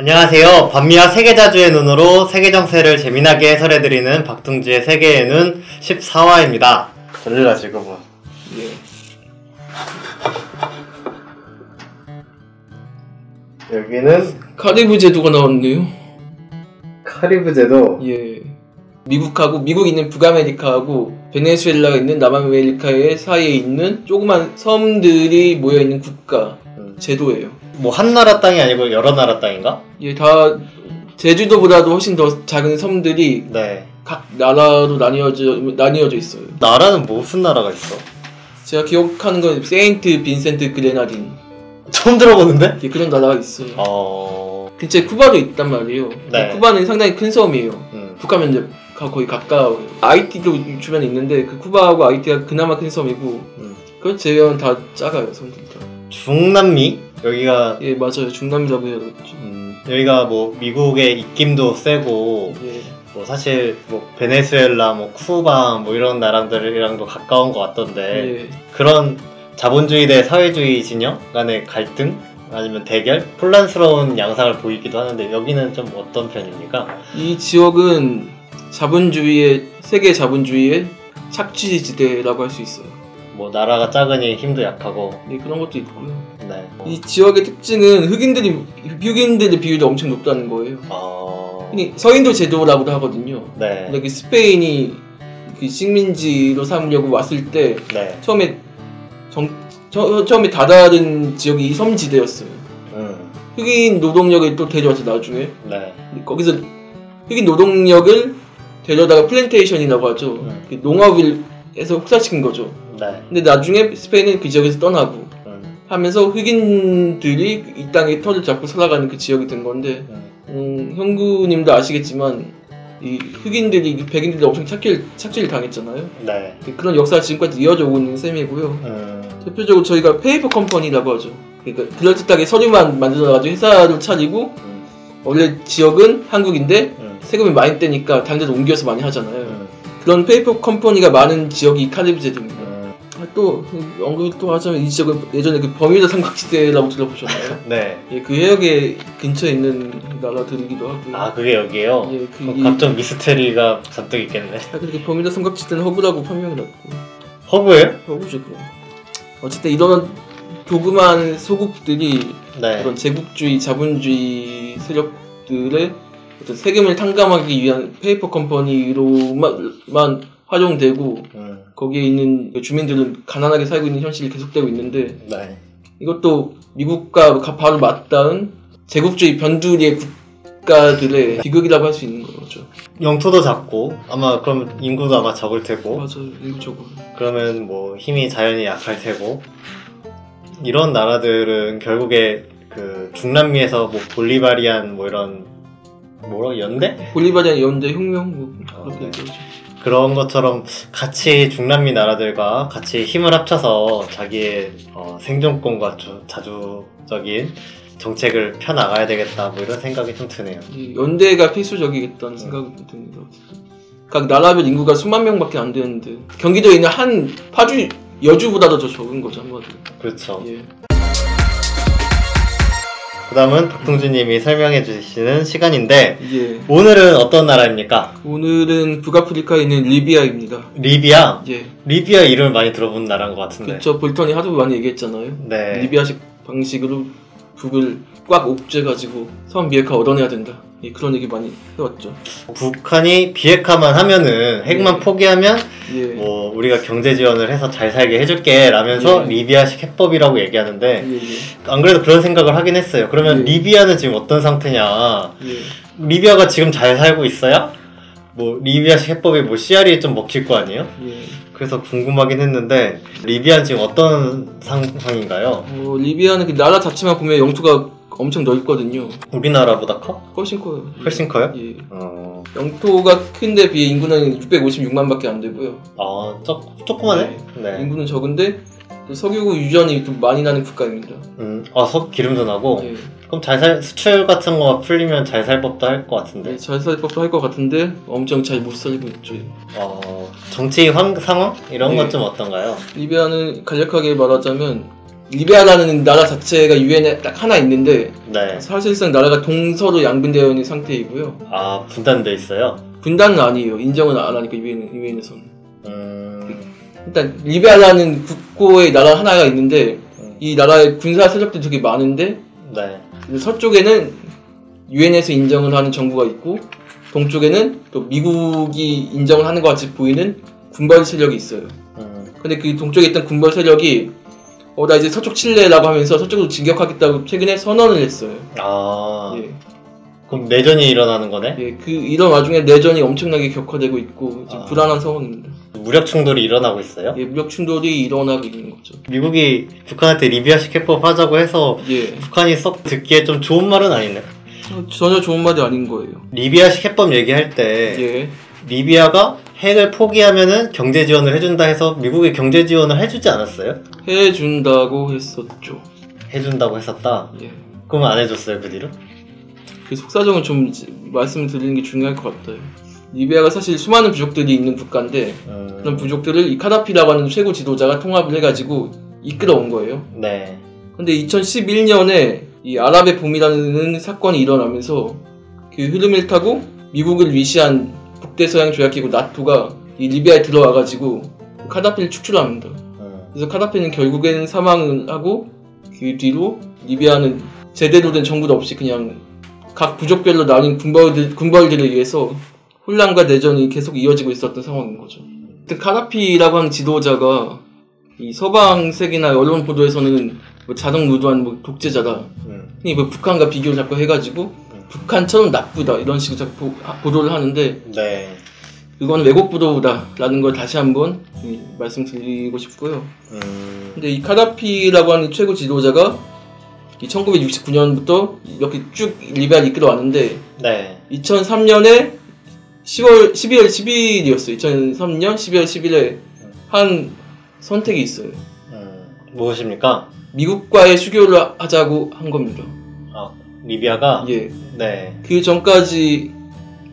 안녕하세요. 반미와 세계자주의 눈으로 세계정세를 재미나게 해설해드리는 박동주의 세계의 눈 14화입니다. 졸려가지고 뭐. 예. 여기는 카리브 제도가 나왔네요. 카리브 제도? 예. 미국 있는 북아메리카하고 베네수엘라가 있는 남아메리카의 사이에 있는 조그만 섬들이 모여있는 국가 제도예요. 뭐 한 나라 땅이 아니고 여러 나라 땅인가? 예, 다 제주도보다도 훨씬 더 작은 섬들이 네. 각 나라로 나뉘어져 있어요. 나라는 무슨 나라가 있어? 제가 기억하는 건 세인트 빈센트 그레나딘. 처음 들어보는데? 예, 그런 나라가 있어요. 근처에 그 쿠바도 있단 말이에요. 네. 쿠바는 상당히 큰 섬이에요. 북한은 이제 거의 가까워요. 아이티도 주변에 있는데 그 쿠바하고 아이티가 그나마 큰 섬이고 그걸 제외하면 다 작아요, 섬들 다. 중남미? 여기가 예, 맞아요. 중남미라고 해야겠죠. 여기가 뭐 미국의 입김도 세고 예. 뭐 사실 뭐 베네수엘라, 뭐 쿠바 뭐 이런 나라들이랑도 가까운 것 같던데 예. 그런 자본주의 대 사회주의 진영 간의 갈등 아니면 대결 혼란스러운 양상을 보이기도 하는데 여기는 좀 어떤 편입니까? 이 지역은 세계 자본주의의 착취지대라고 할 수 있어요. 뭐 나라가 작으니 힘도 약하고 네, 그런 것도 있고요. 네. 이 지역의 특징은 흑인들의 비율이 엄청 높다는 거예요. 서인도 제도라고도 하거든요. 네. 근데 그 스페인이 그 식민지로 삼으려고 왔을 때 네. 처음에 다다른 지역이 이 섬지대였어요. 흑인 노동력을 또 데려와서 나중에 네. 거기서 흑인 노동력을 데려다가 플랜테이션이라고 하죠. 그 농업에서 혹사시킨 거죠. 네. 근데 나중에 스페인은 그 지역에서 떠나고 하면서 흑인들이 이 땅에 터를 잡고 살아가는 그 지역이 된 건데 형구님도 아시겠지만 이 흑인들이 백인들이 엄청 착취를 당했잖아요. 네. 그런 역사가 지금까지 이어져 오고 있는 셈이고요. 대표적으로 저희가 페이퍼 컴퍼니라고 하죠. 그러니까 그럴듯하게 서류만 만들어가지고 회사를 차리고 원래 지역은 한국인데 세금이 많이 떼니까 다른 데로 옮겨서 많이 하잖아요. 그런 페이퍼 컴퍼니가 많은 지역이 카리브 제도입니다. 또 언급을 또 하자면 이 지역은 예전에 그 버뮤다 삼각지대라고 들어보셨나요? 네. 예, 그 해역에 근처에 있는 나라들이기도 하고요. 아, 그게 여기에요? 예, 각종 미스테리가 잔뜩 있겠네. 그렇게 버뮤다 삼각지대는 허브라고 판명을 했고. 허브예요? 허브죠, 그럼. 어쨌든 이런 조그만 소국들이 네. 그런 제국주의, 자본주의 세력들의 어떤 세금을 탕감하기 위한 페이퍼 컴퍼니로만 활용되고 거기에 있는 주민들은 가난하게 살고 있는 현실이 계속되고 있는데 네. 이것도 미국과 바로 맞닿은 제국주의 변두리의 국가들의 비극이라고 할 수 있는 거죠. 영토도 작고 아마 그럼 인구도 아마 적을 테고 맞아요. 인구 적고 그러면 뭐 힘이 자연히 약할 테고 이런 나라들은 결국에 그 중남미에서 뭐 볼리바리안 뭐 이런 연대? 볼리바리안 연대 혁명 뭐 그렇게 얘기하죠. 그런 것처럼 같이 중남미 나라들과 같이 힘을 합쳐서 자기의 생존권과 자주적인 정책을 펴나가야 되겠다 뭐 이런 생각이 좀 드네요. 연대가 필수적이겠다는 생각이 듭니다. 각 나라별 인구가 수만 명밖에 안 되는데 경기도에 있는 한 여주보다도 더 적은 거죠, 한마디로. 그렇죠. 예. 그 다음은 박동주님이 설명해 주시는 시간인데 예. 오늘은 어떤 나라입니까? 오늘은 북아프리카에 있는 리비아입니다. 리비아? 예. 리비아 이름을 많이 들어본 나라인 것 같은데. 그쵸. 볼턴이 하도 많이 얘기했잖아요. 네. 리비아식 방식으로 북을 꽉 옥죄가지고 섬 비핵화 얻어내야 된다. 예, 그런 얘기 많이 해왔죠. 북한이 비핵화만 하면은 핵만 포기하면 예. 뭐 우리가 경제 지원을 해서 잘 살게 해줄게 라면서 리비아식 해법이라고 얘기하는데 안 그래도 그런 생각을 하긴 했어요. 그러면 리비아는 지금 어떤 상태냐? 리비아가 지금 잘 살고 있어야 뭐 리비아식 해법이 뭐 씨알이 좀 먹힐 거 아니에요? 그래서 궁금하긴 했는데 리비아는 지금 어떤 상황인가요? 리비아는 그 나라 자체만 보면 영토가 엄청 넓거든요. 우리나라보다 커? 훨씬 커요. 훨씬 커요? 예. 영토가 큰데 비해 인구는 656만 밖에 안 되고요. 아, 조그마네? 네. 인구는 적은데 석유 유전이 좀 많이 나는 국가입니다. 기름도 나고? 예. 그럼 수출 같은 거 풀리면 잘 살 법도 할 것 같은데? 네, 잘 살 법도 할 것 같은데 엄청 잘 못 살고 있죠. 정치 상황? 이런 것 좀 어떤가요? 리비아는 간략하게 말하자면 리비아라는 나라 자체가 유엔에 딱 하나 있는데 네. 사실상 나라가 동서로 양분되어 있는 상태이고요. 아, 분단돼 있어요? 분단은 아니에요. 인정은 안 하니까 유엔에서는. 일단 리비아라는 국고의 나라 하나가 있는데 이 나라의 군사 세력도 되게 많은데 네. 서쪽에는 유엔에서 인정을 하는 정부가 있고 동쪽에는 또 미국이 인정을 하는 것 같이 보이는 군벌 세력이 있어요. 근데 그 동쪽에 있던 군벌 세력이 나 이제 서쪽 칠레라고 하면서 서쪽으로 진격하겠다고 최근에 선언을 했어요. 아. 예. 그럼 내전이 일어나는 거네? 예, 이런 와중에 내전이 엄청나게 격화되고 있고 지금 불안한 상황입니다. 무력 충돌이 일어나고 있어요? 예, 무력 충돌이 일어나고 있는 거죠. 미국이 북한한테 리비아식 해법 하자고 해서 예. 북한이 썩 듣기에 좀 좋은 말은 아니네. 전혀 좋은 말이 아닌 거예요. 리비아식 해법 얘기할 때 예. 리비아가 핵을 포기하면은 경제 지원을 해준다 해서 미국이 경제 지원을 해주지 않았어요? 해준다고 했었죠. 해준다고 했었다? 예. 그럼 안 해줬어요, 그 뒤로? 그 속사정은 좀 말씀드리는 게 중요할 것 같아요. 리비아가 사실 수많은 부족들이 있는 국가인데 그런 부족들을 이 카다피라고 하는 최고 지도자가 통합을 해가지고 이끌어온 거예요. 네. 근데 2011년에 이 아랍의 봄이라는 사건이 일어나면서 그 흐름을 타고 미국을 위시한 북대서양 조약기구 나토가 이 리비아에 들어와가지고 카다피를 축출합니다. 그래서 카다피는 결국에는 사망을 하고 그 뒤로 리비아는 제대로 된 정부도 없이 그냥 각 부족별로 나뉜 군벌들에 의해서 혼란과 내전이 계속 이어지고 있었던 상황인 거죠. 카다피라고 하는 지도자가 이 서방 세계나 언론 보도에서는 뭐 자정무도한 뭐 독재자다. 뭐 북한과 비교를 자꾸 해가지고 북한처럼 나쁘다 이런 식으로 자꾸 보도를 하는데 네. 그건 왜곡 보도다라는 걸 다시 한번 말씀드리고 싶고요. 근데 이 카다피라고 하는 최고 지도자가 1969년부터 이렇게 쭉 리비아를 이끌어왔는데 네. 2003년에 12월 10일이었어요. 2003년 12월 10일에 한 선택이 있어요. 무엇입니까? 미국과의 수교를 하자고 한 겁니다. 아, 리비아가? 예. 네. 그 전까지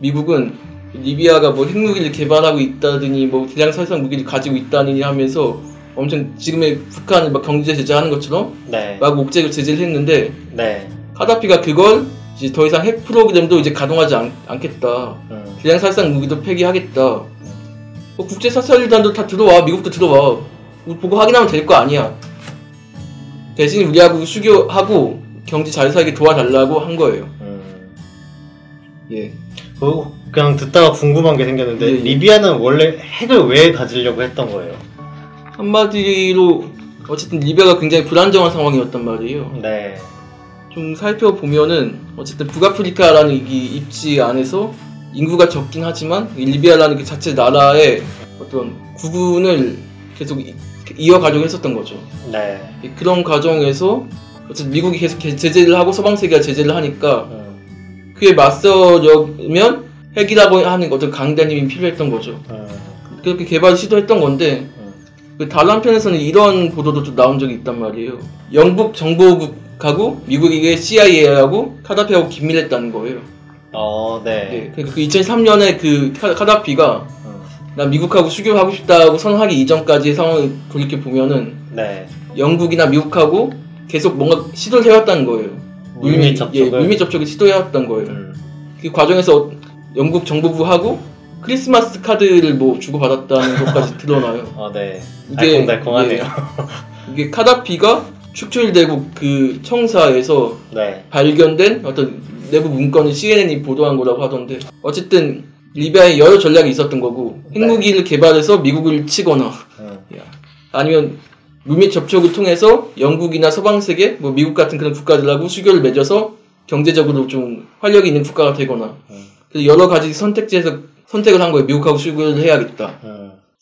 미국은 리비아가 뭐 핵무기를 개발하고 있다더니 뭐 대량살상 무기를 가지고 있다느니 하면서 엄청 지금의 북한을 막 경제 제재하는 것처럼 네. 막 옥죄고 제재를 했는데 네. 카다피가 그걸 이제 더 이상 핵 프로그램도 이제 가동하지 않겠다. 대량살상 무기도 폐기하겠다. 뭐 국제사설단도 다 들어와. 미국도 들어와. 보고 확인하면 될 거 아니야. 대신 우리하고 수교하고 경제 잘 살게 도와달라고 한 거예요. 예. 그냥 듣다가 궁금한 게 생겼는데 예. 리비아는 원래 핵을 왜 가지려고 했던 거예요? 한마디로 어쨌든 리비아가 굉장히 불안정한 상황이었단 말이에요. 네. 좀 살펴보면은 어쨌든 북아프리카라는 이 입지 안에서 인구가 적긴 하지만 리비아라는 그 자체 나라의 어떤 구분을 계속 이어가려고 했었던 거죠. 네. 그런 과정에서 어쨌든 미국이 계속 제재를 하고 서방 세계가 제재를 하니까 그에 맞서려면 핵이라고 하는 어떤 강대한 힘이 필요했던 거죠. 그렇게 개발을 시도했던 건데 다른 한편에서는 이런 보도도 좀 나온 적이 있단 말이에요. 영국 정보국하고 미국의 CIA하고 카다피하고 긴밀했다는 거예요. 네. 그 2003년에 그 카다피가 나 미국하고 수교하고 싶다고 선언하기 이전까지의 상황을 돌이켜 보면은 네. 영국이나 미국하고 계속 뭔가 시도를 해왔다는 거예요. 물밑 접촉을? 물밑 접촉을 시도해왔던 거예요. 그 과정에서 영국 정부부하고 크리스마스 카드를 뭐 주고받았다는 것까지 드러나요. 네. 알콩달콩하네요. 이게 카다피가 축출되고 그 청사에서 네. 발견된 어떤 내부 문건을 CNN이 보도한 거라고 하던데 어쨌든 리비아에 여러 전략이 있었던 거고 핵무기를 개발해서 미국을 치거나 아니면 물밑 접촉을 통해서 영국이나 서방세계, 뭐 미국 같은 그런 국가들하고 수교를 맺어서 경제적으로 좀 활력이 있는 국가가 되거나 그래서 여러 가지 선택지에서 선택을 한 거예요. 미국하고 수교를 해야겠다.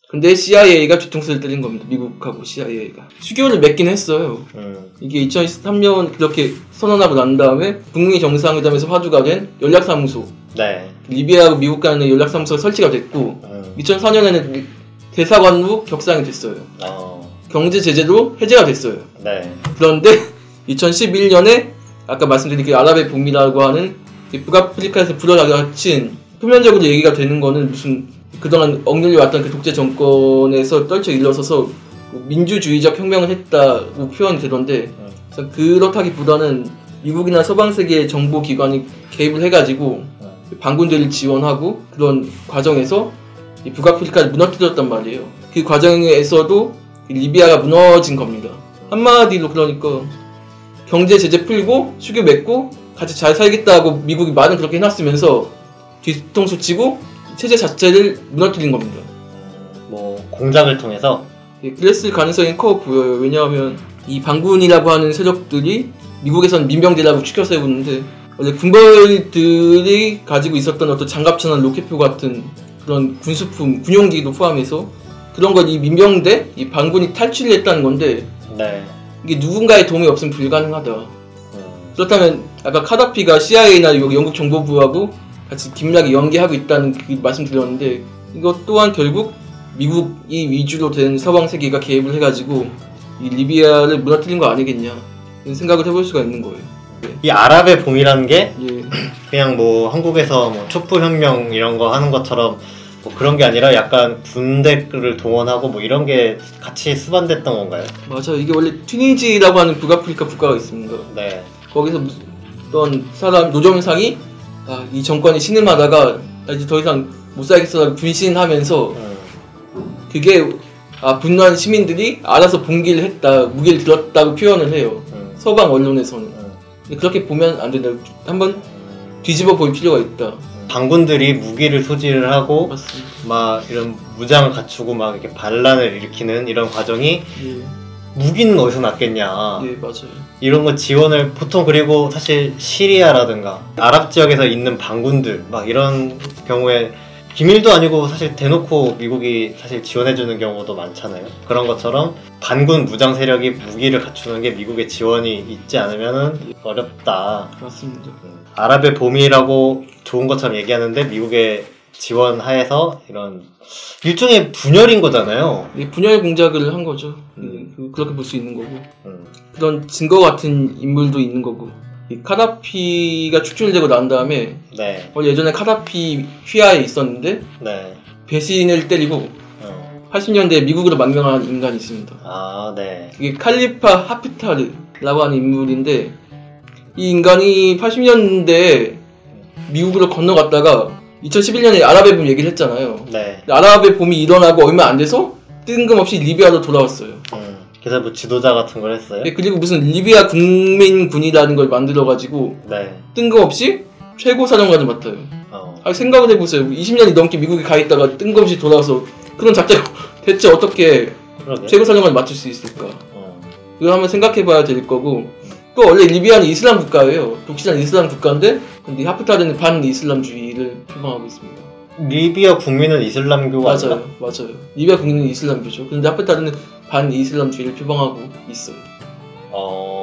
근데 CIA가 뒤통수를 때린 겁니다. 미국하고 CIA가. 수교를 맺긴 했어요. 이게 2023년 그렇게 선언하고 난 다음에 북미 정상회담에서 화두가 된 연락사무소. 네. 리비아하고 미국 간의 연락사무소가 설치가 됐고 2004년에는 대사관으로 격상이 됐어요. 경제 제재도 해제가 됐어요. 네. 그런데 2011년에 아까 말씀드린 그 아랍의 봄이라고 하는 북아프리카에서 불어닥친 표면적으로 얘기가 되는 거는 무슨 그동안 억눌려왔던 그 독재 정권에서 떨쳐 일어서서 민주주의적 혁명을 했다고 표현이 되던데 그렇다기보다는 미국이나 서방 세계의 정보기관이 개입을 해가지고 반군들을 지원하고 그런 과정에서 북아프리카를 무너뜨렸단 말이에요. 그 과정에서도 리비아가 무너진 겁니다. 한마디로 그러니까 경제 제재 풀고 수교 맺고 같이 잘 살겠다고 미국이 말은 그렇게 해놨으면서 뒤통수 치고 체제 자체를 무너뜨린 겁니다. 뭐 공작을 통해서? 그랬을 가능성이 커 보여요. 왜냐하면 이 반군이라고 하는 세력들이 미국에서는 민병대라고 추켜 세우는데 원래 군벌들이 가지고 있었던 어떤 장갑차나 로켓표 같은 그런 군수품, 군용기도 포함해서 그런 걸 이 민병대, 이 반군이 탈취를 했다는 건데 네. 이게 누군가의 도움이 없으면 불가능하다. 그렇다면 아까 카다피가 CIA나 영국 정보부하고 같이 긴밀하게 연계하고 있다는 그 말씀 드렸는데 이것 또한 결국 미국이 위주로 된 서방 세계가 개입을 해가지고 이 리비아를 무너뜨린 거 아니겠냐 이런 생각을 해볼 수가 있는 거예요. 이 아랍의 봄이라는 게 그냥 뭐 한국에서 뭐 촛불혁명 이런 거 하는 것처럼 뭐 그런 게 아니라 약간 군대를 동원하고 뭐 이런 게 같이 수반됐던 건가요? 맞아요. 이게 원래 튀니지라고 하는 북아프리카 국가가 있습니다. 네. 거기서 어떤 사람 노점상이 이 정권이 신음하다가 이제 더 이상 못 살겠어라고 불신하면서 그게 분노한 시민들이 알아서 봉기를 했다, 무기를 들었다고 표현을 해요. 서방 언론에서는. 그렇게 보면 안 된다. 한번 뒤집어 볼 필요가 있다. 반군들이 무기를 소지를 하고 맞습니다. 막 이런 무장을 갖추고 막 이렇게 반란을 일으키는 이런 과정이 무기는 어디서 났겠냐. 예, 맞아요. 이런 거 지원을 보통 그리고 사실 시리아라든가 아랍 지역에서 있는 반군들 막 이런 경우에 비밀도 아니고 사실 대놓고 미국이 사실 지원해주는 경우도 많잖아요. 그런 것처럼 반군 무장 세력이 무기를 갖추는 게 미국의 지원이 있지 않으면 어렵다. 맞습니다. 아랍의 봄이라고 좋은 것처럼 얘기하는데 미국의 지원 하에서 이런 일종의 분열인 거잖아요. 분열 공작을 한 거죠. 그렇게 볼 수 있는 거고. 그런 증거 같은 인물도 있는 거고. 이 카다피가 축출되고 난 다음에 원래 예전에 카다피 휘하에 있었는데 배신을 때리고 80년대에 미국으로 망명한 인간이 있습니다. 이게 칼리파 하프타르라고 하는 인물인데 이 인간이 80년대에 미국으로 건너갔다가 2011년에 아랍의 봄 얘기를 했잖아요. 아랍의 봄이 일어나고 얼마 안 돼서 뜬금없이 리비아로 돌아왔어요. 그래서 뭐 지도자 같은 걸 했어요? 그리고 무슨 리비아 국민군이라는 걸 만들어가지고 뜬금없이 최고사령관을 맡아요. 생각을 해보세요. 20년이 넘게 미국에 가 있다가 뜬금없이 돌아와서 그런 작자가 대체 어떻게 최고사령관을 맡을 수 있을까? 이거 한번 생각해봐야 될 거고 또 원래 리비아는 이슬람 국가예요. 독실한 이슬람 국가인데 근데 하프타르는 반이슬람주의를 표방하고 있습니다. 리비아 국민은 이슬람교가 아닌가? 맞아요. 리비아 국민은 이슬람교죠. 근데 하프타르는 반이슬람주의를 표방하고 있어요.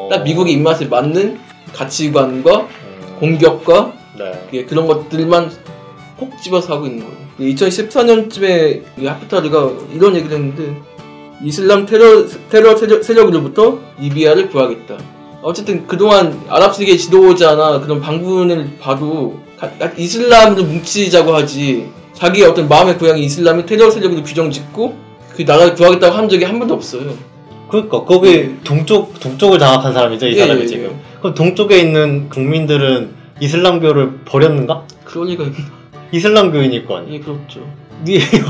딱 미국의 입맛에 맞는 가치관과 공격과 그런 것들만 콕 집어서 하고 있는 거예요. 2014년쯤에 하프타르가 이런 얘기를 했는데 이슬람 테러 세력으로부터 리비아를 구하겠다. 어쨌든 그동안 아랍 세계 지도자나 그런 반군을 봐도 이슬람으로 뭉치자고 하지 자기의 어떤 마음의 고향이 이슬람이 테러 세력으로 규정짓고 그 나라를 구하겠다고 한 적이 한 번도 없어요. 그러니까 거기 동쪽을 장악한 사람이죠 이 사람이 지금. 그럼 동쪽에 있는 국민들은 이슬람교를 버렸는가? 그럴 리가 있나? 이슬람교인일 거 아니야? 그렇죠.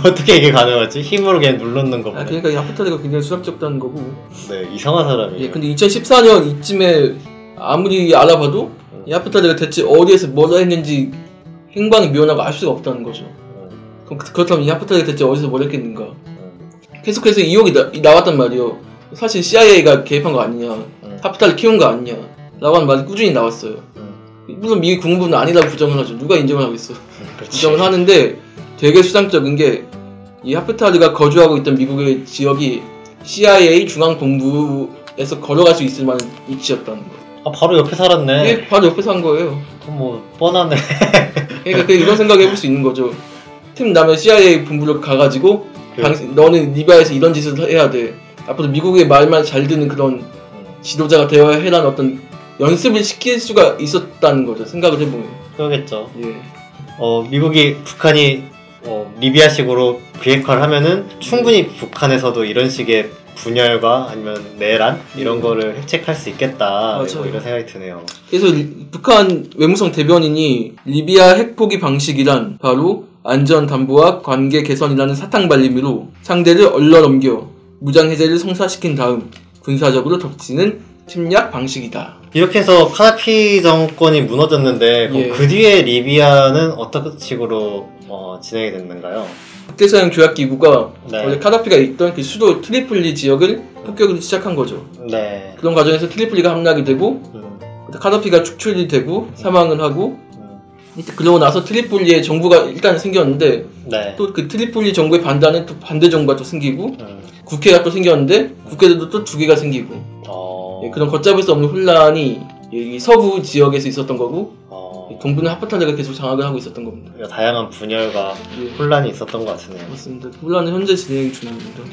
어떻게 이게 가능하지? 힘으로 그냥 눌렀는 거구나. 그러니까 이 하프타르가 굉장히 수학적다는 거고. 이상한 사람이에요. 근데 2014년 이쯤에 아무리 알아봐도 이 하프타르가 대체 어디에서 뭘 했는지 행방이 묘하고 알 수가 없다는 거죠. 그렇다면 이 하프타르가 대체 어디서 뭘 했겠는가? 계속해서 이 의혹이 나왔단 말이에요. 사실 CIA가 개입한 거 아니냐, 하프타르 키운 거 아니냐 라고 하는 말이 꾸준히 나왔어요. 물론 미국 국무부는 아니라고 부정을 하죠. 누가 인정을 하겠어. 부정을 하는데 되게 수상적인 게 이 하프타르가 거주하고 있던 미국의 지역이 CIA 중앙본부에서 걸어갈 수 있을 만한 위치였다는 거예요. 바로 옆에 살았네. 바로 옆에 산 거예요. 뭐 뻔하네. 그러니까 이런 생각 해볼 수 있는 거죠. 틈 나면 CIA 본부로 가가지고 너는 리비아에서 이런 짓을 해야 돼. 앞으로 미국의 말만 잘 듣는 그런 지도자가 되어야 해라는 어떤 연습을 시킬 수가 있었다는 거죠. 생각을 해보면. 그러겠죠. 미국이 북한이 리비아식으로 비핵화를 하면은 충분히 북한에서도 이런 식의 분열과 아니면 내란 이런 거를 획책할 수 있겠다. 뭐 이런 생각이 드네요. 그래서 북한 외무성 대변인이 리비아 핵포기 방식이란 바로 안전 담보와 관계 개선이라는 사탕 발림으로 상대를 얼러넘겨 무장해제를 성사시킨 다음 군사적으로 덮치는 침략 방식이다. 이렇게 해서 카다피 정권이 무너졌는데 그 뒤에 리비아는 어떤 식으로 진행이 됐는가요? 국제사형 조약기구가 원래 카다피가 있던 그 수도 트리폴리 지역을 폭격을 시작한 거죠. 네. 그런 과정에서 트리폴리가 함락이 되고 카다피가 축출이 되고 사망을 하고 그러고 나서 트리폴리의 정부가 일단 생겼는데 또 그 트리폴리 정부의 반대하는 또 반대 정부가 또 생기고 국회가 또 생겼는데 국회도 또 두 개가 생기고 그런 걷잡을 수 없는 혼란이 이 서부 지역에서 있었던 거고 동부는 하프탈레가 계속 장악을 하고 있었던 겁니다. 다양한 분열과 혼란이 있었던 것 같으네요. 맞습니다. 혼란은 현재 진행 중입니다.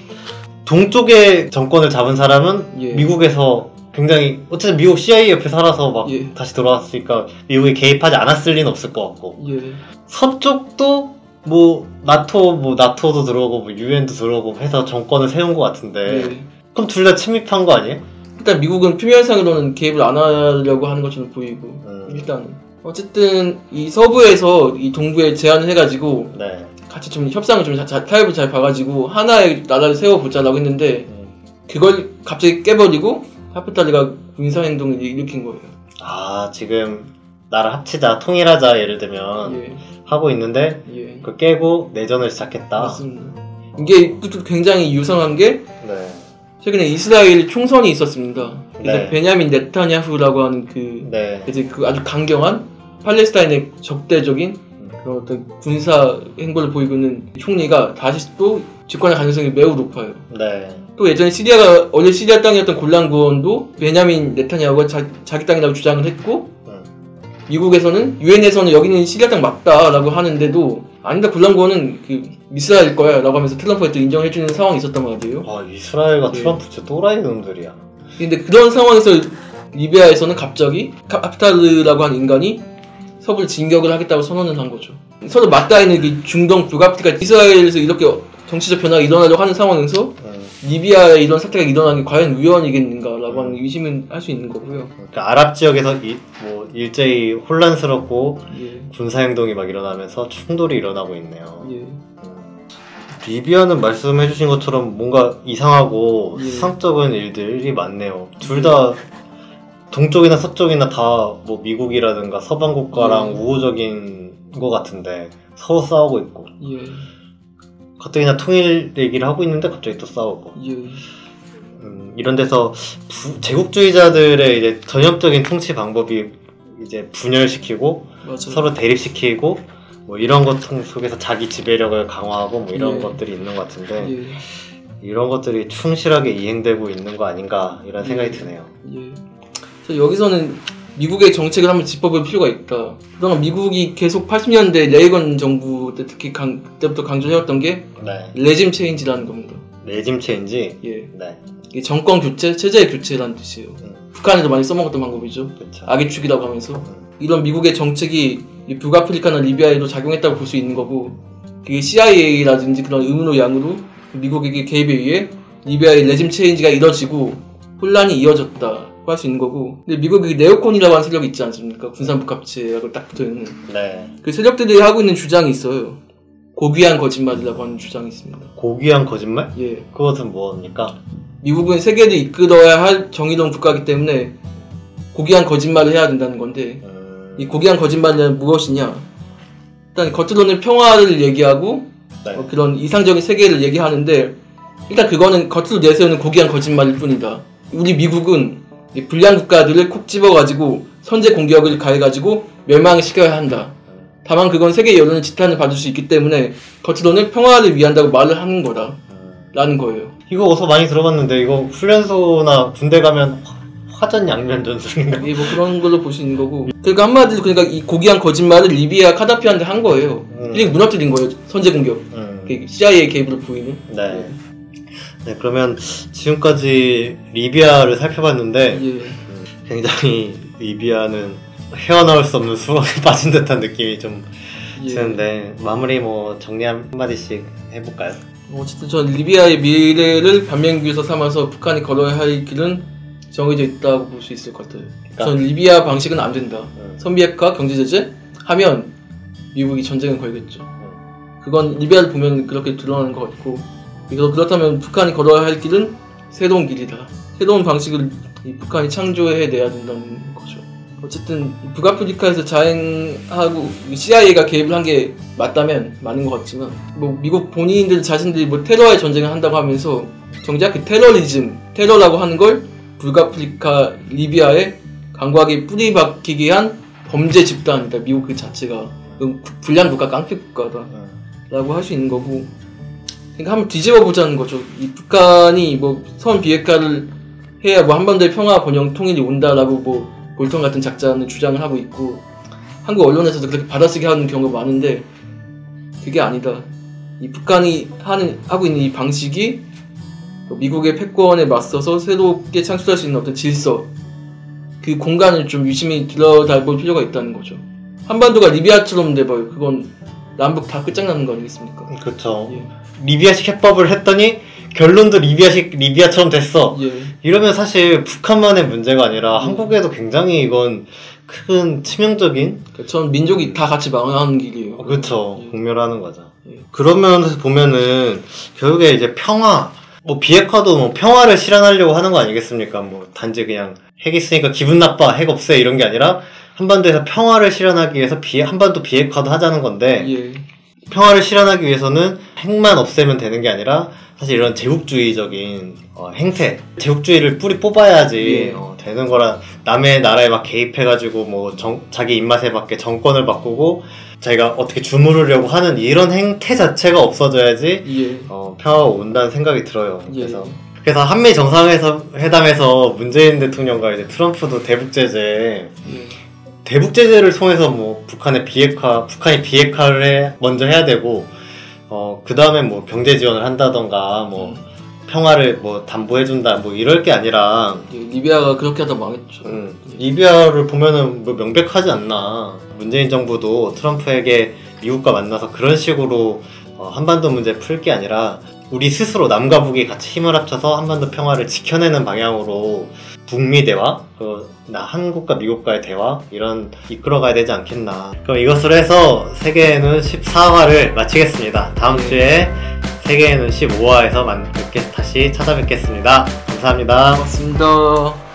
동쪽의 정권을 잡은 사람은 미국에서 굉장히 어쨌든 미국 CIA 옆에 살아서 막 다시 돌아왔으니까 미국이 개입하지 않았을 리는 없을 것 같고 서쪽도 나토도 들어오고 UN도 들어오고 해서 정권을 세운 것 같은데 그럼 둘 다 침입한 거 아니에요? 일단 미국은 표면상으로는 개입을 안 하려고 하는 것처럼 보이고 일단은 어쨌든 이 서부에서 이 동부에 제안을 해가지고 같이 좀 협상을 좀 타협을 잘 봐가지고 하나의 나라를 세워보자라고 했는데 그걸 갑자기 깨버리고 하프탈레가 군사행동을 일으킨 거예요. 아 지금 나라 합치자 통일하자 예를 들면 하고 있는데 그걸 깨고 내전을 시작했다. 맞습니다. 이게 굉장히 유성한 게 최근에 이스라엘 총선이 있었습니다. 그래서 베냐민 네타냐후라고 하는 그 아주 강경한 팔레스타인의 적대적인 그런 어떤 군사 행보를 보이고 있는 총리가 다시 또 집권할 가능성이 매우 높아요. 또 예전에 원래 시리아 땅이었던 골란 고원도 베냐민 네타냐후가 자기 땅이라고 주장을 했고 미국에서는 유엔에서는 여기는 시리아 땅 맞다라고 하는데도 아니다 골란 고원은 그 이스라엘 거야 라고 하면서 트럼프가 또 인정해주는 상황이 있었단 말이에요. 아 이스라엘과 트럼프 진짜 또라이 놈들이야. 근데 그런 상황에서 리비아에서는 갑자기 하프타르라고 하는 인간이 서부를 진격을 하겠다고 선언을 한 거죠. 서로 맞닿아 있는 그 중동 불가피가 이스라엘에서 이렇게 정치적 변화가 일어나려고 하는 상황에서 리비아에 이런 사태가 일어나는 게 과연 우연이겠는가라고 하는 의심은 할 수 있는 거고요. 그러니까 아랍 지역에서 일제히 혼란스럽고 군사행동이 막 일어나면서 충돌이 일어나고 있네요. 리비아는 말씀해주신 것처럼 뭔가 이상하고 수상적인 일들이 많네요. 둘 다 동쪽이나 서쪽이나 다 미국이라든가 서방 국가랑 우호적인 것 같은데 서로 싸우고 있고 가뜩이나 통일 얘기를 하고 있는데 갑자기 또 싸우고 이런 데서 제국주의자들의 이제 전형적인 통치 방법이 이제 분열시키고 서로 대립시키고 이런 것 속에서 자기 지배력을 강화하고 이런 것들이 있는 것 같은데 이런 것들이 충실하게 이행되고 있는 거 아닌가 이런 생각이 드네요. 여기서는 미국의 정책을 한번 짚어볼 필요가 있다. 그동안 미국이 계속 80년대 레이건 정부 때 특히 그때부터 강조해왔던 게 레짐 체인지라는 겁니다. 레짐 체인지? 이게 정권 교체, 체제의 교체라는 뜻이에요. 북한에도 많이 써먹었던 방법이죠. 악의 축이라고 하면서 이런 미국의 정책이 북아프리카나 리비아에도 작용했다고 볼 수 있는 거고 그게 CIA라든지 그런 음으로 양으로 미국에게 개입에 의해 리비아의 레짐 체인지가 이뤄지고 혼란이 이어졌다 할 수 있는 거고 근데 미국이 네오콘이라고 하는 세력이 있지 않습니까? 군산복합체라고 딱 붙어있는 그 세력들이 하고 있는 주장이 있어요. 고귀한 거짓말이라고 하는 주장이 있습니다. 고귀한 거짓말? 그것은 뭡니까? 미국은 세계를 이끌어야 할 정의로운 국가이기 때문에 고귀한 거짓말을 해야 된다는 건데 이 고귀한 거짓말은 무엇이냐 일단 겉으로는 평화를 얘기하고 그런 이상적인 세계를 얘기하는데 일단 그거는 겉으로 내세우는 고귀한 거짓말일 뿐이다. 우리 미국은 불량 국가들을 콕 집어가지고 선제 공격을 가해가지고 멸망시켜야 한다. 다만 그건 세계 여론의 지탄을 받을 수 있기 때문에 겉으로는 평화를 위한다고 말을 하는 거다 라는 거예요. 이거 어디서 많이 들어봤는데 이거 훈련소나 군대 가면 화전양면 전술인가? 그런 걸로 볼 수 있는 거고 그러니까 한마디로 이 고귀한 거짓말을 리비아 카다피한테 한 거예요. 그리고 무너뜨린 거예요. 선제 공격. CIA 개입으로 보이는. 그러면 지금까지 리비아를 살펴봤는데 굉장히 리비아는 헤어나올 수 없는 수렁에 빠진 듯한 느낌이 좀 드는데 마무리 정리 한마디씩 해볼까요? 어쨌든 전 리비아의 미래를 반면교사 삼아서 북한이 걸어야 할 길은 정해져 있다고 볼 수 있을 것 같아요. 전 리비아 방식은 안 된다. 선비핵화, 경제제재 하면 미국이 전쟁을 걸겠죠. 그건 리비아를 보면 그렇게 드러나는 것 같고, 그렇다면 북한이 걸어야 할 길은 새로운 길이다. 새로운 방식을 북한이 창조해내야 된다는 거죠. 어쨌든 북아프리카에서 자행하고 CIA가 개입을 한 게 맞다면 맞는 것 같지만, 뭐 미국 본인들 자신들이 뭐 테러와의 전쟁을 한다고 하면서 정작 그 테러라고 하는 걸 북아프리카 리비아에 강고하게 뿌리박히게 한 범죄 집단이다. 미국 그 자체가 불량 국가, 깡패 국가다 라고 할 수 있는 거고, 그러니까 한번 뒤집어 보자는 거죠. 이 북한이 뭐 선 비핵화를 해야 뭐 한반도의 평화 번영 통일이 온다라고 뭐 볼턴 같은 작자는 주장을 하고 있고, 한국 언론에서도 그렇게 받아쓰게 하는 경우가 많은데 그게 아니다. 이 북한이 하고 있는 이 방식이 미국의 패권에 맞서서 새롭게 창출할 수 있는 어떤 질서, 그 공간을 좀 유심히 들여다볼 필요가 있다는 거죠. 한반도가 리비아처럼 돼봐요. 그건 남북 다 끝장나는 거 아니겠습니까? 그렇죠. 예. 리비아식 해법을 했더니 결론도 리비아처럼 됐어. 예. 이러면 사실 북한만의 문제가 아니라 한국에도 굉장히 이건 큰 치명적인. 전 민족이 다 같이 망하는 길이에요. 그렇죠. 예. 공멸하는 거죠. 예. 그러면서 보면은 결국에 이제 평화, 뭐 비핵화도 뭐 평화를 실현하려고 하는 거 아니겠습니까? 뭐 단지 그냥 핵 있으니까 기분 나빠, 핵 없애 이런 게 아니라 한반도에서 평화를 실현하기 위해서 한반도 비핵화도 하자는 건데, 예. 평화를 실현하기 위해서는 핵만 없애면 되는 게 아니라 사실 이런 제국주의적인 행태, 제국주의를 뿌리 뽑아야지 되는 거라. 남의 나라에 막 개입해가지고 뭐 자기 입맛에 맞게 정권을 바꾸고 자기가 어떻게 주무르려고 하는 이런 행태 자체가 없어져야지 예. 평화가 온다는 생각이 들어요. 예. 그래서 한미 정상회담에서 문재인 대통령과 이제 트럼프도 대북 제재, 대북 제재를 통해서 뭐 북한이 비핵화를 먼저 해야 되고, 그 다음에 뭐 경제 지원을 한다던가 뭐 평화를 뭐 담보해준다 뭐 이럴 게 아니라, 리비아가 그렇게 하다 망했죠. 리비아를 보면은 뭐 명백하지 않나. 문재인 정부도 트럼프에게 미국과 만나서 그런 식으로 한반도 문제 풀 게 아니라 우리 스스로 남과 북이 같이 힘을 합쳐서 한반도 평화를 지켜내는 방향으로 북미 대화, 한국과 미국과의 대화 이런 이끌어가야 되지 않겠나. 그럼 이것으로 해서 세계에는 14화를 마치겠습니다. 다음 주에 세계에는 15화에서 다시 찾아뵙겠습니다. 감사합니다. 고맙습니다.